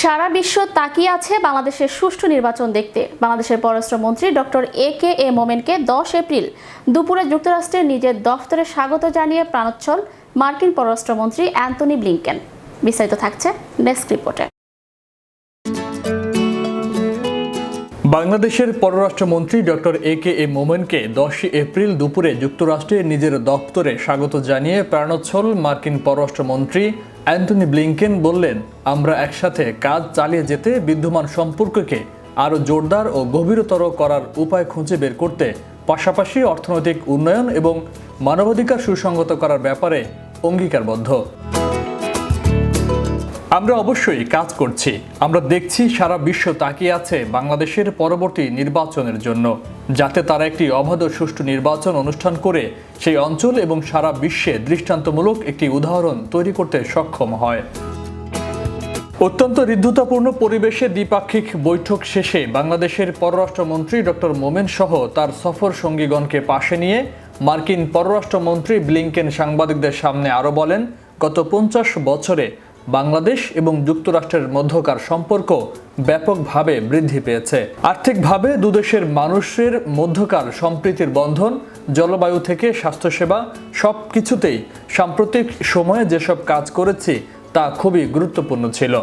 সারা বিশ্ব তাকিয়ে আছে বাংলাদেশের সুষ্ঠু নির্বাচন দেখতে। বাংলাদেশের পররাষ্ট্রমন্ত্রী ডক্টর এ মোমেনকে 10 এপ্রিল দুপুরে যুক্তরাষ্ট্রের নিজের দফতরে স্বাগত জানিয়ে প্রাণোচ্ছল মার্কিন পররাষ্ট্রমন্ত্রী অ্যান্টনি ব্লিংকেন। বিস্তারিত থাকছে ডেস্ক রিপোর্টে। বাংলাদেশের পররাষ্ট্রমন্ত্রী ডক্টর এ মোমেনকে 10 এপ্রিল দুপুরে যুক্তরাষ্ট্রের নিজের দপ্তরে স্বাগত জানিয়ে প্রাণোচ্ছল মার্কিন পররাষ্ট্রমন্ত্রী অ্যান্টনি ব্লিংকেন বললেন, আমরা একসাথে কাজ চালিয়ে যেতে বিদ্যমান সম্পর্ককে আরও জোরদার ও গভীরতর করার উপায় খুঁজে বের করতে, পাশাপাশি অর্থনৈতিক উন্নয়ন এবং মানবাধিকার সুসংগত করার ব্যাপারে অঙ্গীকারবদ্ধ। আমরা অবশ্যই কাজ করছি। আমরা দেখছি সারা বিশ্ব তাকিয়ে আছে বাংলাদেশের পরবর্তী নির্বাচনের জন্য, যাতে তারা একটি অবাধ ও সুষ্ঠু নির্বাচন অনুষ্ঠান করে সেই অঞ্চল এবং সারা বিশ্বে দৃষ্টান্তমূলক একটি উদাহরণ তৈরি করতে সক্ষম হয়। অত্যন্ত হৃদ্যতাপূর্ণ পরিবেশে দ্বিপাক্ষিক বৈঠক শেষে বাংলাদেশের পররাষ্ট্রমন্ত্রী ডক্টর মোমেন সহ তার সফর সঙ্গীগণকে পাশে নিয়ে মার্কিন পররাষ্ট্রমন্ত্রী ব্লিংকেন সাংবাদিকদের সামনে আরও বলেন, গত 50 বছরে বাংলাদেশ এবং যুক্তরাষ্ট্রের মধ্যকার সম্পর্ক ব্যাপকভাবে বৃদ্ধি পেয়েছে। আর্থিকভাবে দুদেশের মানুষের মধ্যকার সম্প্রীতির বন্ধন, জলবায়ু থেকে স্বাস্থ্যসেবা, সব কিছুতেই সাম্প্রতিক সময়ে যেসব কাজ করেছি তা খুবই গুরুত্বপূর্ণ ছিল।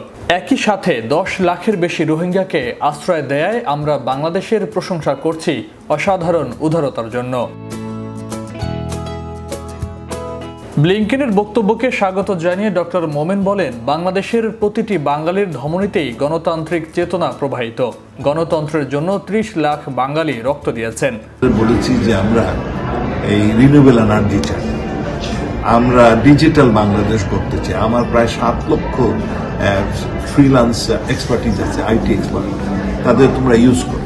একই সাথে 10 লাখের বেশি রোহিঙ্গাকে আশ্রয় দেয়ায় আমরা বাংলাদেশের প্রশংসা করছি অসাধারণ উদারতার জন্য। ব্লিংকেনের বক্তব্যকে স্বাগত জানিয়ে ডক্টর মোমেন বলেন, বাংলাদেশের প্রতিটি বাঙালির ধমনীতেই গণতান্ত্রিক চেতনা প্রবাহিত। গণতন্ত্রের জন্য 30 লাখ বাঙালি রক্ত দিয়েছেন। বলেছি যে আমরা এই রিনিউয়েবল এনার্জি চাই, আমরা ডিজিটাল বাংলাদেশ করতে চাই। আমার প্রায় 7 লক্ষ ফ্রিল্যান্স এক্সপার্টিজ আছে, আইটি এক্সপার্ট, তাদের তোমরা ইউজ করো।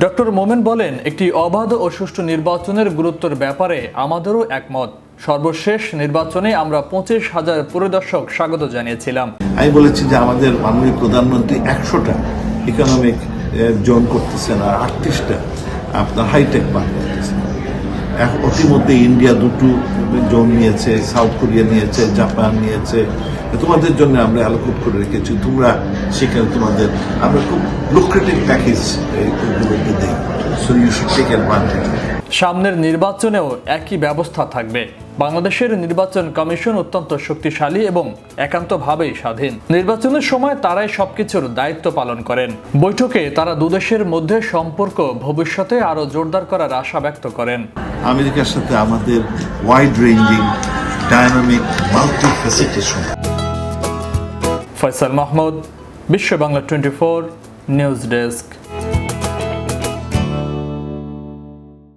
ডক্টর মোমেন বলেন, একটি অবাধ ও সুষ্ঠু নির্বাচনের গুরুত্বের ব্যাপারে আমাদেরও একমত। সর্বশেষ নির্বাচনে আমরা 25,000 পরিদর্শক স্বাগত জানিয়েছিলাম। আমি বলেছি যে আমাদের মাননীয় প্রধানমন্ত্রী 100টা ইকোনমিক জোন করতেছেন আর 38টা আপনার হাইটেক পার্ক করতেছেন। অতিমধ্যে ইন্ডিয়া 2টো জোন নিয়েছে, সাউথ কোরিয়া নিয়েছে, জাপান নিয়েছে। তোমাদের জন্য আমরা অ্যালোকেট করে রেখেছি, তোমরা সেখানে তোমাদের আমরা খুব লুক্রেটিভ প্যাকেজ এগুলোকে দেই, so you should take advantage. সামনের নির্বাচনেও একই ব্যবস্থা থাকবে। বাংলাদেশের নির্বাচন কমিশন অত্যন্ত শক্তিশালী এবং একান্তভাবেই স্বাধীন। নির্বাচনের সময় তারাই সবকিছুর দায়িত্ব পালন করেন। বৈঠকে তারা দুদেশের মধ্যে সম্পর্ক ভবিষ্যতে আরো জোরদার করার আশা ব্যক্ত করেন। আমেরিকার সাথে আমাদের ওয়াইড রেঞ্জিং, ডায়নামিক, মাল্টিফেসেটেড সম্পর্ক। ফয়সাল মাহমুদ, বিশ্ব বাংলা 24 নিউজ ডেস্ক।